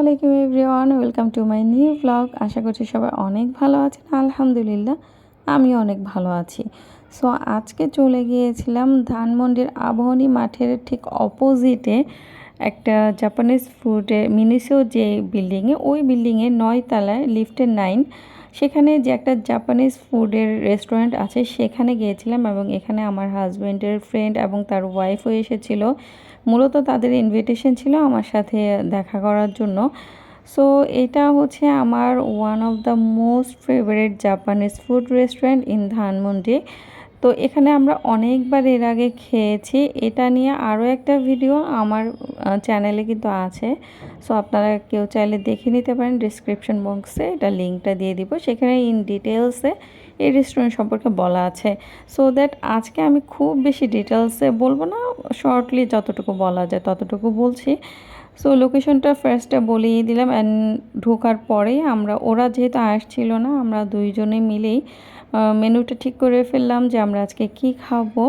আলাইকুম everyone, welcome to my new blog. আশা করছি সবাই অনেক ভালো আছেন। আলহামদুলিল্লাহ আমি অনেক ভালো আছি। সো আজকে চলে গিয়েছিলাম ধানমন্ডির আবাহনী মাঠের ঠিক অপোজিটে একটা জাপানিজ ফুডের মিনিসো যে বিল্ডিংয়ে, ওই বিল্ডিংয়ে 9 তলায় লিফটের 9, সেখানে যে একটা জাপানিজ ফুডের রেস্টুরেন্ট আছে সেখানে গিয়েছিলাম। এবং এখানে আমার হাজব্যান্ডের ফ্রেন্ড এবং তার ওয়াইফও এসেছিল। মূলত তাদের ইনভিটেশন ছিল আমার সাথে দেখা করার জন্য। সো এটা হচ্ছে আমার one of the most favourite Japanese food restaurant in Dhanmondi. তো এখানে আমরা অনেকবার এর আগে খেয়েছি। এটা নিয়ে আরও একটা ভিডিও আমার চ্যানেলে কিন্তু আছে। সো আপনারা কেউ চাইলে দেখে নিতে পারেন, ডিসক্রিপশন বক্সে এটা লিঙ্কটা দিয়ে দিব। সেখানে ইন ডিটেলসে এই রেস্টুরেন্ট সম্পর্কে বলা আছে। সো দ্যাট আজকে আমি খুব বেশি ডিটেলসে বলবো না, শর্টলি যতটুকু বলা যায় ততটুকু বলছি। সো লোকেশনটা ফার্স্টে বলেই দিলাম। অ্যান্ড ঢোকার পরেই ওরা যেহেতু আসছিল না, আমরা দুইজনে মিলেই মেনুটা ঠিক করে ফেললাম যে আমরা আজকে কি খাবো।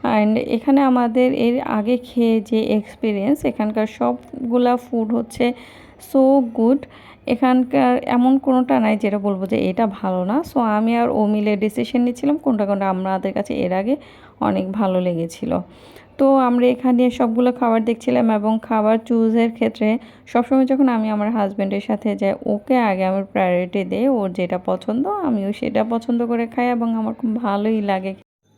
অ্যান্ড এখানে আমাদের এর আগে খেয়ে যে এক্সপিরিয়েন্স, এখানকার সবগুলা ফুড হচ্ছে সো গুড। এখানকার এমন কোনোটা নাই যেটা বলবো যে এটা ভালো না। সো আমি আর ও মিলে ডিসিশন নিচ্ছিলাম কোনটা কোনটা আমাদের কাছে এর আগে অনেক ভালো লেগেছিল। তো আমরা এখানে সবগুলো খাবার দেখছিলাম এবং খাবার চুজের ক্ষেত্রে সবসময় যখন আমি আমার হাজব্যান্ডের সাথে যাই, ওকে আগে আমি প্রায়োরিটি দিই। ওর যেটা পছন্দ আমিও সেটা পছন্দ করে খাই এবং আমার খুব ভালোই লাগে।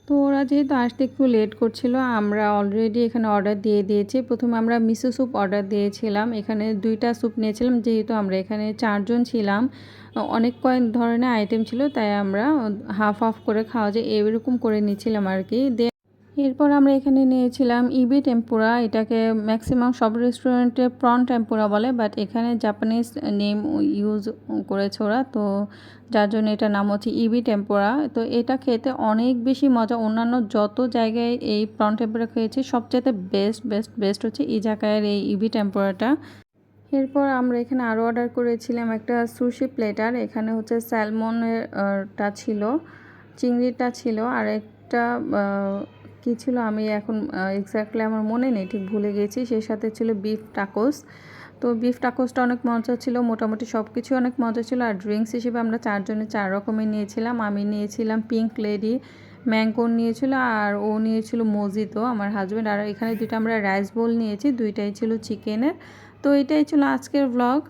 তো ওরা যেহেতু আসতে একটু লেট করছিল, আমরা অলরেডি এখানে অর্ডার দিয়ে দিয়েছি। প্রথমে আমরা মিসো স্যুপ অর্ডার দিয়েছিলাম। এখানে 2টা স্যুপ নিয়েছিলাম, যেহেতু আমরা এখানে 4 জন ছিলাম। অনেক কয়েক ধরনের আইটেম ছিল, তাই আমরা হাফ হাফ করে খাওয়া যায় এরকম করে নিয়েছিলাম আর কি। এরপর আমরা এখানে নিয়েছিলাম ইবি টেম্পুরা। এটাকে ম্যাক্সিমাম সব রেস্টুরেন্টে প্রন টেম্পুরা বলে, বাট এখানে জাপানিজ নেম ইউজ করেছে ওরা, তো যার জন্য এটা নাম হচ্ছে ইবি টেম্পুরা। তো এটা খেতে অনেক বেশি মজা। অন্যান্য যত জায়গায় এই প্রন টেম্পুরা খেয়েছি, সবচেয়ে বেস্ট হচ্ছে এই জায়গায় এই ইবি টেম্পুরাটা। এরপর আমরা এখানে আরও অর্ডার করেছিলাম একটা সুশি প্লেটার। এখানে হচ্ছে স্যালমনেরটা ছিল, চিংড়িটা ছিল, আর একটা কী ছিল আমি এখন এক্স্যাক্টলি আমার মনে নেই, ঠিক ভুলে গেছি। সেই সাথে ছিল বিফ টাকোস। তো বিফ টাকোসটা অনেক মজা ছিল, মোটামুটি সব কিছু অনেক মজা ছিল। আর ড্রিঙ্কস হিসেবে আমরা 4 জনে 4 রকমের নিয়েছিলাম। আমি নিয়েছিলাম পিঙ্ক লেডি, ম্যাঙ্গো নিয়েছিল, আর ও নিয়েছিল মজিতো আমার হাজব্যান্ড। আর এখানে 2টা আমরা রাইস বোল নিয়েছি, 2টাই ছিল চিকেনের। তো এটাই ছিল আজকের ব্লগ।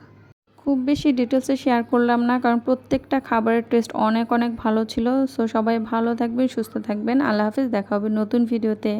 খুব বেশি ডিটেলসে শেয়ার করলাম না, কারণ প্রত্যেকটা খাবারের টেস্ট অনেক ভালো ছিল। সো সবাই ভালো থাকবেন, সুস্থ থাকবেন। আল্লাহ হাফিজ, দেখা হবে নতুন ভিডিওতে।